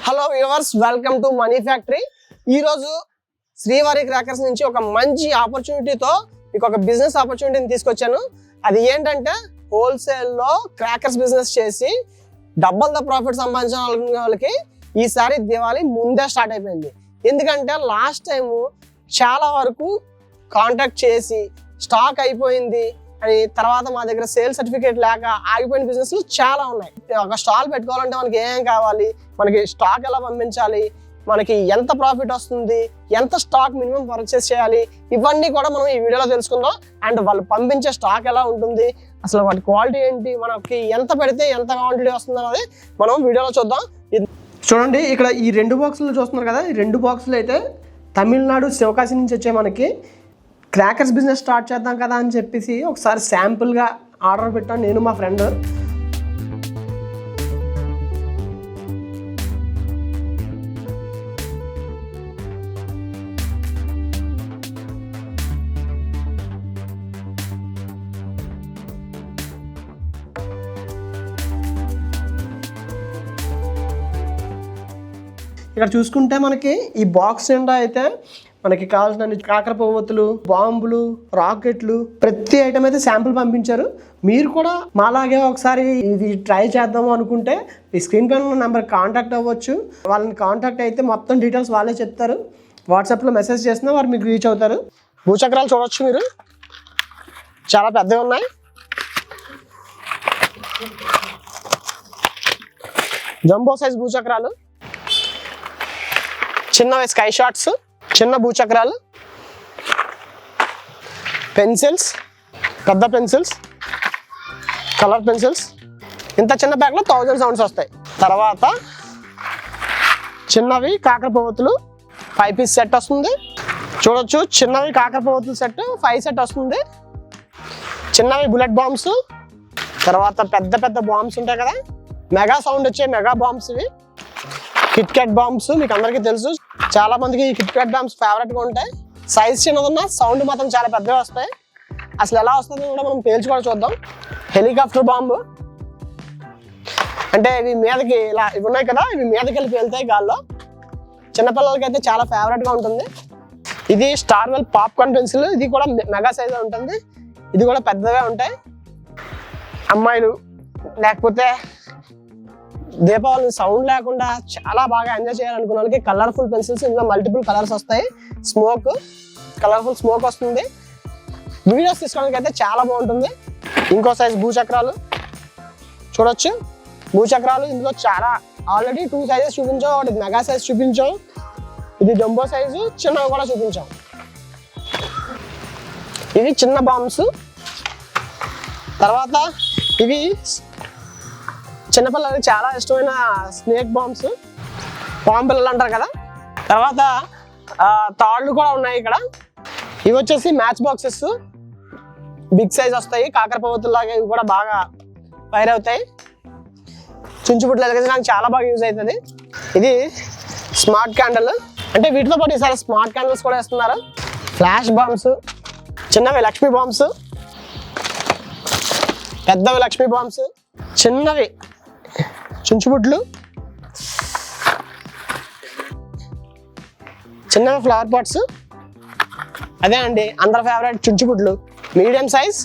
Hello viewers, welcome to money factory. ఈ రోజు శ్రీవారి క్రాకర్స్ నుంచి ఒక మంచి ఆపర్చునిటీతో మీకు ఒక బిజినెస్ ఆపర్చునిటీని తీసుకొచ్చాను. అది ఏంటంటే హోల్సేల్ లో క్రాకర్స్ బిజినెస్ చేసి డబుల్ ద ప్రాఫిట్ సంపాదించిన వాళ్ళకి ఈసారి దివాళీ ముందే స్టార్ట్ అయిపోయింది. ఎందుకంటే లాస్ట్ టైం చాలా వరకు కాంటాక్ట్ చేసి స్టాక్ అయిపోయింది అని తర్వాత మా దగ్గర సేల్ సర్టిఫికేట్ లేక ఆగిపోయిన బిజినెస్లు చాలా ఉన్నాయి. ఒక స్టాల్ పెట్టుకోవాలంటే మనకి ఏం కావాలి, మనకి స్టాక్ ఎలా పంపించాలి, మనకి ఎంత ప్రాఫిట్ వస్తుంది, ఎంత స్టాక్ మినిమం పర్చేస్ చేయాలి, ఇవన్నీ కూడా మనం ఈ వీడియోలో తెలుసుకుందాం. అండ్ వాళ్ళు పంపించే స్టాక్ ఎలా ఉంటుంది, అసలు వాటి క్వాలిటీ ఏంటి, మనకి ఎంత పెడితే ఎంత క్వాంటిటీ వస్తుంది అనేది మనం వీడియోలో చూద్దాం. చూడండి, ఇక్కడ ఈ 2 బాక్సులు చూస్తున్నారు కదా, ఈ 2 బాక్సులు అయితే తమిళనాడు శివకాశి నుంచి వచ్చాయి. మనకి క్రాకర్స్ బిజినెస్ స్టార్ట్ చేద్దాం కదా అని చెప్పేసి ఒకసారి శాంపుల్గా ఆర్డర్ పెట్టాను నేను మా ఫ్రెండ్. ఇక్కడ చూసుకుంటే మనకి ఈ బాక్స్ నిండా అయితే మనకి కావాల్సిన కాకర పువ్వొత్తులు, బాంబులు, రాకెట్లు, ప్రతి ఐటమ్ అయితే శాంపుల్ పంపించారు. మీరు కూడా మాలాగే ఒకసారి ఇది ట్రై చేద్దాము అనుకుంటే ఈ స్క్రీన్ పైన ఉన్న నెంబర్ కాంటాక్ట్ అవ్వచ్చు. వాళ్ళని కాంటాక్ట్ అయితే మొత్తం డీటెయిల్స్ వాళ్ళే చెప్తారు. వాట్సాప్లో మెసేజ్ చేసినా వారు మీకు రీచ్ అవుతారు. భూచక్రాలు చూడవచ్చు మీరు, చాలా పెద్దవి ఉన్నాయి. జంబో సైజ్ భూచక్రాలు, చిన్నవి స్కై షాట్స్, చిన్న భూచక్రాలు, పెన్సిల్స్, పెద్ద పెన్సిల్స్, కలర్ పెన్సిల్స్. ఇంత చిన్న బ్యాగ్లో 1000 సౌండ్స్ వస్తాయి. తర్వాత చిన్నవి కాకర పువ్వొత్తులు 5 పీస్ సెట్ వస్తుంది. చూడొచ్చు, చిన్నవి కాకర పువ్వొత్తులు సెట్ 5 సెట్ వస్తుంది. చిన్నవి బుల్లెట్ బాంబ్స్, తర్వాత పెద్ద పెద్ద బాంబ్స్ ఉంటాయి కదా, మెగా సౌండ్ వచ్చే మెగా బాంబ్స్. ఇవి కిట్ క్యాట్ బాంబ్స్, మీకు అందరికీ తెలుసు. చాలా మందికి ఈ కిట్ క్యాట్ బాంబ్స్ ఫేవరెట్గా ఉంటాయి. సైజ్ చిన్నదన్నా సౌండ్ మాత్రం చాలా పెద్దగా వస్తాయి. అసలు ఎలా వస్తుందో కూడా మనం పేల్చి కూడా చూద్దాం. హెలికాప్టర్ బాంబు అంటే ఇవి మీదకి ఇలా ఇవి ఉన్నాయి కదా, ఇవి మీదకి వెళ్ళి పేలుతాయి గాల్లో. చిన్నపిల్లలకి అయితే చాలా ఫేవరెట్గా ఉంటుంది. ఇది స్టార్ వెల్ పాప్కార్న్ పెన్సిల్, ఇది కూడా మెగా సైజ్ ఉంటుంది. ఇది కూడా పెద్దగా ఉంటాయి. అమ్మాయిలు లేకపోతే దీపావళి సౌండ్ లేకుండా చాలా బాగా ఎంజాయ్ చేయాలనుకున్న వాళ్ళకి కలర్ఫుల్ పెన్సిల్స్, ఇందులో మల్టిపుల్ కలర్స్ వస్తాయి. స్మోక్, కలర్ఫుల్ స్మోక్ వస్తుంది. వీడియోస్ తీసుకోవడానికి అయితే చాలా బాగుంటుంది. ఇంకో సైజ్ భూచక్రాలు చూడొచ్చు. భూచక్రాలు ఇందులో చాలా ఆల్రెడీ 2 సైజెస్ చూపించాం. ఒకటి మెగా సైజ్ చూపించాం, ఇది జంబో సైజు, చిన్నవి కూడా చూపించాం. ఇవి చిన్న బాంబ్స్. తర్వాత ఇవి చిన్నపిల్లలకి చాలా ఇష్టమైన స్నేక్ బాంబ్స్, పాము పిల్లలు అంటారు కదా. తర్వాత తాళ్ళు కూడా ఉన్నాయి ఇక్కడ. ఇవి వచ్చేసి మ్యాచ్ బాక్సెస్, బిగ్ సైజ్ వస్తాయి. కాకర పువ్వొత్తులాగా ఇవి కూడా బాగా ఫైర్ అవుతాయి. చుంచుబుట్లు వెలిగించడానికి చాలా బాగా యూజ్ అవుతుంది. ఇది స్మార్ట్ క్యాండిల్, అంటే వీటితో పాటు ఈసారి స్మార్ట్ క్యాండిల్స్ కూడా ఇస్తున్నారు. ఫ్లాష్ బాంబ్స్, చిన్నవి లక్ష్మీ బాంబ్స్, పెద్దవి లక్ష్మీ బాంబ్స్, చిన్నవి చుంచుబుట్లు, చిన్నవి ఫ్లవర్ పాట్స్. అదే అండి అందరి ఫేవరెట్ చుంచుబుట్లు. Medium size,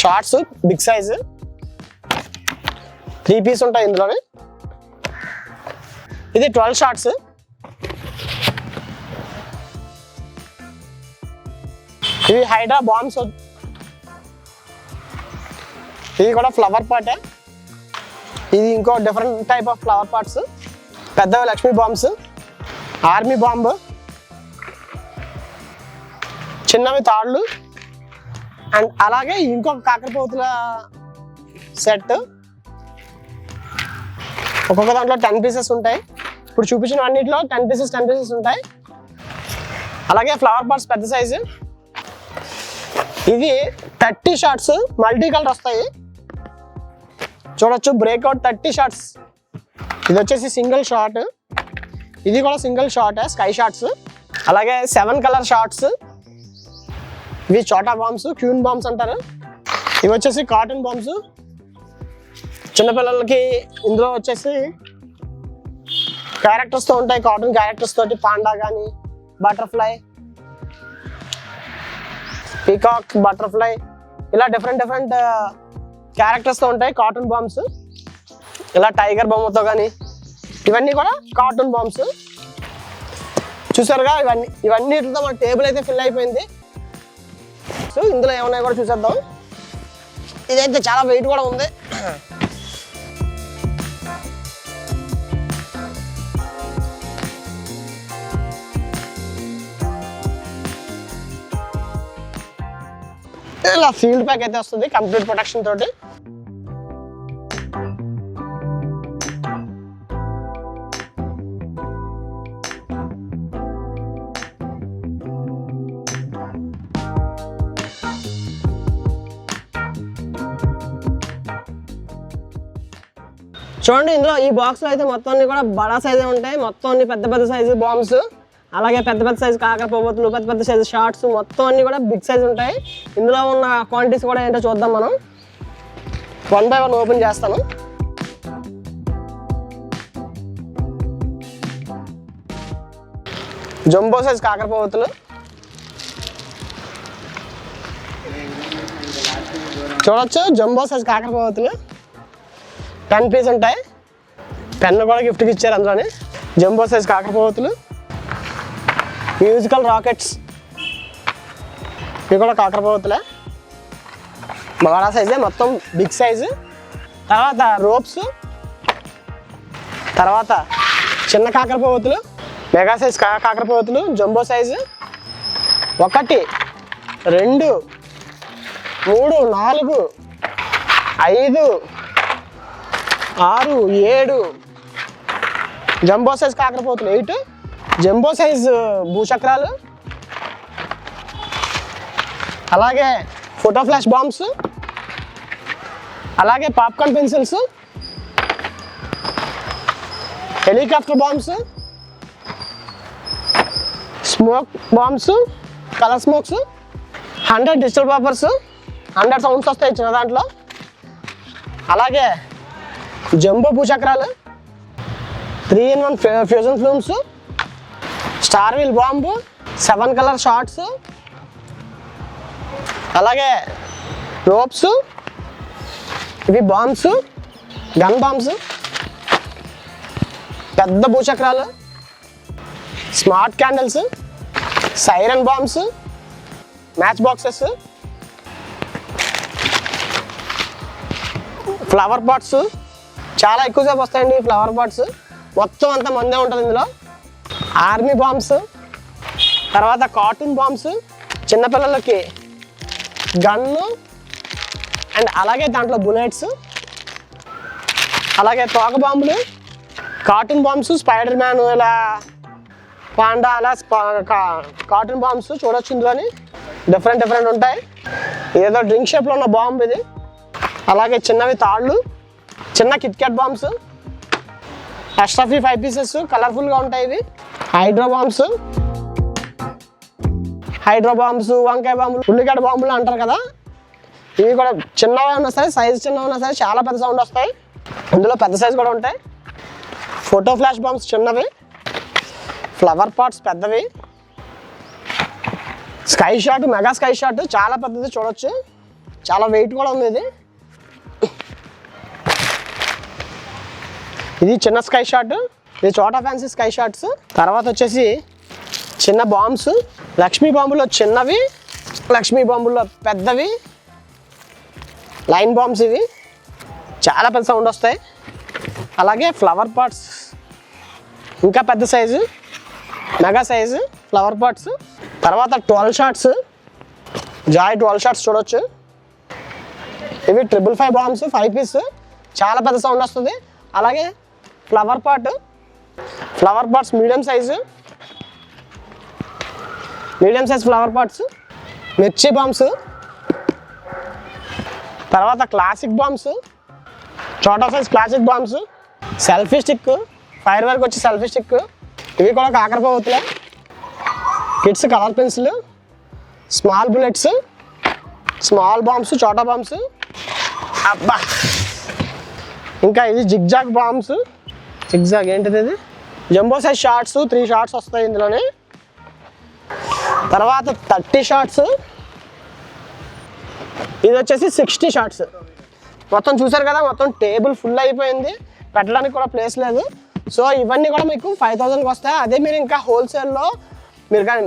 shots big size, 3 piece ఉంటాయి ఇందులోనే. ఇది 12 షార్ట్స్. ఇవి హైడ్రా బాంబ్స్, ఇది కూడా ఫ్లవర్ పాటే. ఇది ఇంకో different type of flower pots. పెద్దవి లక్ష్మీ బాంబ్స్, ఆర్మీ బాంబు, చిన్నవి తాళ్ళు. అండ్ అలాగే ఇంకొక కాకర పువ్వొత్తుల సెట్. ఒక్కొక్క దాంట్లో 10 పీసెస్ ఉంటాయి. ఇప్పుడు చూపించిన అన్నింటిలో 10 పీసెస్ ఉంటాయి. అలాగే ఫ్లవర్ పాట్స్ పెద్ద సైజు. ఇది 30 షార్ట్స్, మల్టీ కలర్ వస్తాయి. చూడొచ్చు, బ్రేక్అవుట్ 30 షార్ట్స్. ఇది వచ్చేసి సింగిల్ షార్ట్, ఇది కూడా సింగిల్ షార్ట్ స్కై షార్ట్స్. అలాగే 7 కలర్ షార్ట్స్, ఇవి చోటా బాంబ్స్, క్యూన్ బాంబ్స్ అంటారు. ఇవి వచ్చేసి కాటన్ బాంబ్స్. చిన్నపిల్లలకి ఇందులో వచ్చేసి క్యారెక్టర్స్తో ఉంటాయి, కాటన్ క్యారెక్టర్స్ తోటి. పాండా కానీ, బటర్ఫ్లై, పీకాక్, బటర్ఫ్లై, ఇలా డిఫరెంట్ క్యారెక్టర్స్తో ఉంటాయి కాటన్ బాంబ్స్. ఇలా టైగర్ బొమ్మతో కానీ, ఇవన్నీ కూడా కాటన్ బాంబ్స్. చూసారుగా, ఇవన్నీటితో మన టేబుల్ అయితే ఫిల్ అయిపోయింది. సో ఇందులో ఏమన్నా కూడా చూసేద్దాం. ఇదైతే చాలా వెయిట్ కూడా ఉంది. ఇలా సీల్డ్ ప్యాక్ అయితే వస్తుంది కంప్లీట్ ప్రొటెక్షన్ తోటి. చూడండి, ఇందులో ఈ బాక్స్ లో అయితే మొత్తం అన్ని కూడా బడా సైజే ఉంటాయి. మొత్తం అన్ని పెద్ద సైజు బాంబ్స్, అలాగే పెద్ద సైజు కాకర పువ్వులు, పెద్ద సైజు షార్ట్స్, మొత్తం అన్ని కూడా బిగ్ సైజ్ ఉంటాయి. ఇందులో ఉన్న క్వాంటిటీస్ కూడా ఏంటో చూద్దాం మనం. 1 by 1 ఓపెన్ చేస్తాను. జంబో సైజ్ కాకర పువ్వులు చూడొచ్చు. జంబో సైజ్ కాకర పువ్వులు 10 పీస్ ఉంటాయి. పెన్ను కూడా గిఫ్ట్కి ఇచ్చారు అందులోనే. జంబో సైజ్ కాకర పువ్వులు, మ్యూజికల్ రాకెట్స్, ఇవి కూడా కాకర పువ్వులే, బడా సైజే, మొత్తం బిగ్ సైజు. తర్వాత రోప్స్, తర్వాత చిన్న కాకర పువ్వులు, మెగా సైజ్ కాకర పువ్వులు, జంబో సైజు. 1 2 3 4 5 6 7 జంబో సైజ్ కాకర పువ్వులు 8, జంబో సైజ్ భూచక్రాలు, అలాగే ఫోటో ఫ్లాష్ బాంబ్స్, అలాగే popcorn pencils, helicopter bombs, smoke bombs, colour smokes, 100 digital papers, 100 sounds వస్తాయి చిన్న దాంట్లో. అలాగే జంబో భూచక్రాలు, 3-in-1 fusion flumes, star wheel bomb, 7 colour shots, అలాగే రోప్స్, ఇవి బాంబ్స్, గన్ బాంబ్స్, పెద్ద భూచక్రాలు, smart candles, siren bombs, match boxes, flower pots. చాలా ఎక్కువసేపు వస్తాయండి ఫ్లవర్ పాట్స్. మొత్తం అంతా మందే ఉంటుంది ఇందులో. ఆర్మీ బాంబ్స్, తర్వాత కాటన్ బాంబ్స్, చిన్నపిల్లలకి గన్ను అండ్ అలాగే దాంట్లో బుల్లెట్స్, అలాగే తోక బాంబులు, కాటన్ బాంబ్స్, స్పైడర్ మ్యాన్, ఇలా పాండా, అలా కాటన్ బాంబ్స్ చూడొచ్చు. ఇందులోని డిఫరెంట్ ఉంటాయి. ఏదో డ్రింక్ షేప్లో ఉన్న బాంబు ఇది. అలాగే చిన్నవి తాళ్ళు, చిన్న కిట్కాట్ బాంబ్స్, ఎక్స్ట్రా 5 పీసెస్ కలర్ఫుల్గా ఉంటాయి. ఇవి హైడ్రో బాంబ్స్, వంకాయ బాంబులు, ఉల్లిగడ్డ బాంబులు అంటారు కదా. ఇవి కూడా చిన్నవి ఉన్నా సరే, సైజు చిన్నవి ఉన్నా సరే చాలా పెద్ద సౌండ్ వస్తాయి. ఇందులో పెద్ద సైజు కూడా ఉంటాయి. ఫోటో ఫ్లాష్ బాంబ్స్ చిన్నవి, ఫ్లవర్ పాట్స్ పెద్దవి, sky shot, mega sky shot చాలా పెద్దది చూడొచ్చు. చాలా వెయిట్ కూడా ఉంది ఇది. ఇది చిన్న స్కై షాట్, ఇది చోటా ఫ్యాన్సీ స్కై షాట్స్. తర్వాత వచ్చేసి చిన్న బాంబ్స్, లక్ష్మీ బాంబులో చిన్నవి, లక్ష్మీ బాంబుల్లో పెద్దవి, లైన్ బాంబ్స్. ఇవి చాలా పెద్ద సౌండ్ వస్తాయి. అలాగే ఫ్లవర్ పాట్స్ ఇంకా పెద్ద size, mega size flower pots. తర్వాత 12 షాట్స్, జాయ్ 12 షాట్స్ చూడొచ్చు. ఇవి 555 బాంబ్స్ 5 పీస్, చాలా పెద్ద సౌండ్ వస్తుంది. అలాగే flower pots medium size flower pots, మిర్చి బాంబ్స్. తర్వాత క్లాసిక్ బాంబ్స్, చోటా size classic bombs, selfie stick, fire work వచ్చి సెల్ఫీ స్టిక్. ఇవి కూడా కాకర పువ్వులే. Kids colour pencil, small bullets, small bombs, చోటా బాంబ్స్, అబ్బా ఇంకా ఇది జిగ్జాగ్ బాంబ్స్. జిగ్జాగ్ ఏంటిది? ఇది జంబో సైజ్ షార్ట్స్, 3 షార్ట్స్ వస్తాయి ఇందులోనే. తర్వాత 30 షార్ట్స్, ఇది వచ్చేసి 60 షార్ట్స్. మొత్తం చూసారు కదా, మొత్తం టేబుల్ ఫుల్ అయిపోయింది, పెట్టడానికి కూడా ప్లేస్ లేదు. సో ఇవన్నీ కూడా మీకు 5000కి వస్తాయి. అదే మీరు ఇంకా హోల్సేల్లో మీరు కానీ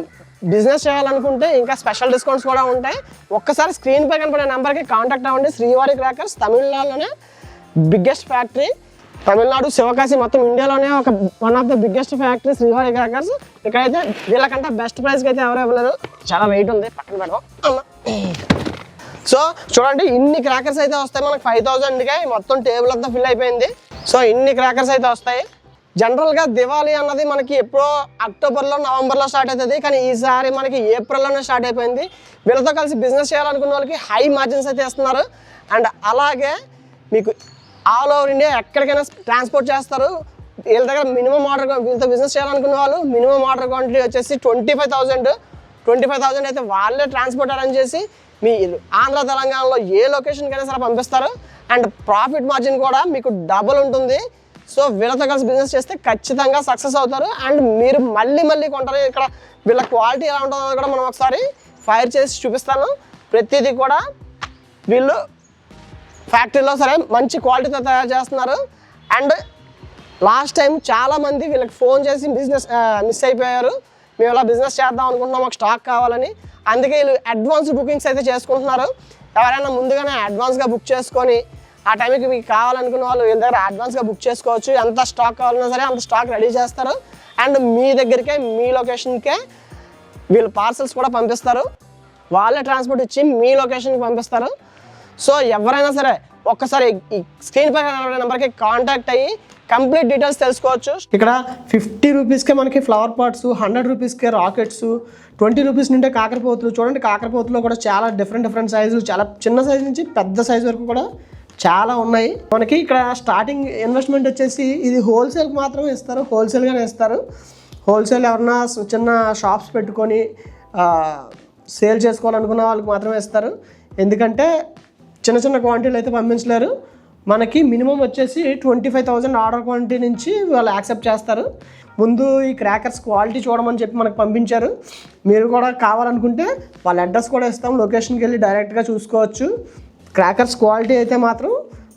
బిజినెస్ చేయాలనుకుంటే ఇంకా స్పెషల్ డిస్కౌంట్స్ కూడా ఉంటాయి. ఒక్కసారి స్క్రీన్పై కనపడే నెంబర్కి కాంటాక్ట్ అవ్వండి. శ్రీవారి క్రాకర్స్ తమిళనాడులోనే బిగ్గెస్ట్ ఫ్యాక్టరీ. తమిళనాడు, శివకాశి, మొత్తం ఇండియాలోనే ఒక one of the biggest factory Srivari crackers. ఇక్కడైతే వీళ్ళకంటే బెస్ట్ ప్రైస్కి అయితే ఎవరు ఇవ్వలేరు. చాలా వెయిట్ ఉంది, పక్కన పెడదాం. సో చూడండి, ఇన్ని క్రాకర్స్ అయితే వస్తాయి మనకి 5000కి. మొత్తం టేబుల్ అంతా ఫిల్ అయిపోయింది. సో ఇన్ని క్రాకర్స్ అయితే వస్తాయి. జనరల్గా దివాళీ అన్నది మనకి ఎప్పుడో అక్టోబర్లో, నవంబర్లో స్టార్ట్ అవుతుంది. కానీ ఈసారి మనకి ఏప్రిల్లోనే స్టార్ట్ అయిపోయింది. వీళ్ళతో కలిసి బిజినెస్ చేయాలనుకున్న వాళ్ళకి హై మార్జిన్స్ అయితే ఇస్తున్నారు. అండ్ అలాగే మీకు ఆల్ ఓవర్ ఇండియా ఎక్కడికైనా ట్రాన్స్పోర్ట్ చేస్తారు. వీళ్ళ దగ్గర మినిమం ఆర్డర్, వీళ్ళతో బిజినెస్ చేయాలనుకున్న వాళ్ళు మినిమం ఆర్డర్ క్వాంటిటీ వచ్చేసి 25,000 అయితే వాళ్ళే ట్రాన్స్పోర్ట్ అరేంజ్ చేసి మీ ఆంధ్ర, తెలంగాణలో ఏ లొకేషన్కైనా సరే పంపిస్తారు. అండ్ ప్రాఫిట్ మార్జిన్ కూడా మీకు డబుల్ ఉంటుంది. సో వీళ్ళతో కలిసి బిజినెస్ చేస్తే ఖచ్చితంగా సక్సెస్ అవుతారు. అండ్ మీరు మళ్ళీ కొంటారు. ఇక్కడ వీళ్ళ క్వాలిటీ ఎలా ఉంటుందో కూడా మనం ఒకసారి ఫైర్ చేసి చూపిస్తాను. ప్రతిదీ కూడా వీళ్ళు ఫ్యాక్టరీలో సరే మంచి క్వాలిటీతో తయారు చేస్తున్నారు. అండ్ లాస్ట్ టైం చాలామంది వీళ్ళకి ఫోన్ చేసి బిజినెస్ మిస్ అయిపోయారు. మేము ఇలా బిజినెస్ చేద్దాం అనుకుంటున్నాం, మాకు స్టాక్ కావాలని. అందుకే వీళ్ళు అడ్వాన్స్ బుకింగ్స్ అయితే చేసుకుంటున్నారు. ఎవరైనా ముందుగానే అడ్వాన్స్గా బుక్ చేసుకొని ఆ టైంకి మీకు కావాలనుకున్న వాళ్ళు వీళ్ళ దగ్గర అడ్వాన్స్గా బుక్ చేసుకోవచ్చు. ఎంత స్టాక్ కావాలన్నా సరే అంత స్టాక్ రెడీ చేస్తారు. అండ్ మీ దగ్గరికే, మీ లొకేషన్కే వీళ్ళు పార్సల్స్ కూడా పంపిస్తారు. వాళ్ళే ట్రాన్స్పోర్ట్ ఇచ్చి మీ లొకేషన్కి పంపిస్తారు. సో ఎవరైనా సరే ఒక్కసారి ఈ స్క్రీన్ పై నెంబర్కి కాంటాక్ట్ అయ్యి కంప్లీట్ డీటెయిల్స్ తెలుసుకోవచ్చు. ఇక్కడ 50 రూపీస్కే మనకి ఫ్లవర్ పాట్స్, 100 రూపీస్కే రాకెట్స్, 20 రూపీస్ నుండే కాకరపోతులు. చూడండి, కాకరపోతులో కూడా చాలా డిఫరెంట్ సైజులు, చాలా చిన్న సైజు నుంచి పెద్ద సైజు వరకు కూడా చాలా ఉన్నాయి. మనకి ఇక్కడ స్టార్టింగ్ ఇన్వెస్ట్మెంట్ వచ్చేసి ఇది హోల్సేల్కి మాత్రమే ఇస్తారు, హోల్సేల్గానే ఇస్తారు. హోల్సేల్ ఎవరన్నా చిన్న షాప్స్ పెట్టుకొని సేల్ చేసుకోవాలనుకున్న వాళ్ళకి మాత్రమే ఇస్తారు. ఎందుకంటే చిన్న క్వాంటిటీలు అయితే పంపించలేరు. మనకి మినిమం వచ్చేసి 25,000 ఆర్డర్ క్వాంటిటీ నుంచి వాళ్ళు యాక్సెప్ట్ చేస్తారు. ముందు ఈ క్రాకర్స్ క్వాలిటీ చూడమని చెప్పి మనకు పంపించారు. మీరు కూడా కావాలనుకుంటే వాళ్ళ అడ్రస్ కూడా ఇస్తాం, లొకేషన్కి వెళ్ళి డైరెక్ట్గా చూసుకోవచ్చు. క్రాకర్స్ క్వాలిటీ అయితే మాత్రం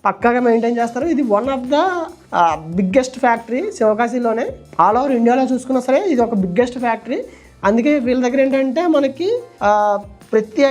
పక్కాగా మెయింటైన్ చేస్తారు. ఇది one of the biggest factory శివకాశీలోనే. ఆల్ ఓవర్ ఇండియాలో చూసుకున్నా సరే ఇది ఒక బిగ్గెస్ట్ ఫ్యాక్టరీ. అందుకే వీళ్ళ దగ్గర ఏంటంటే మనకి ప్రతి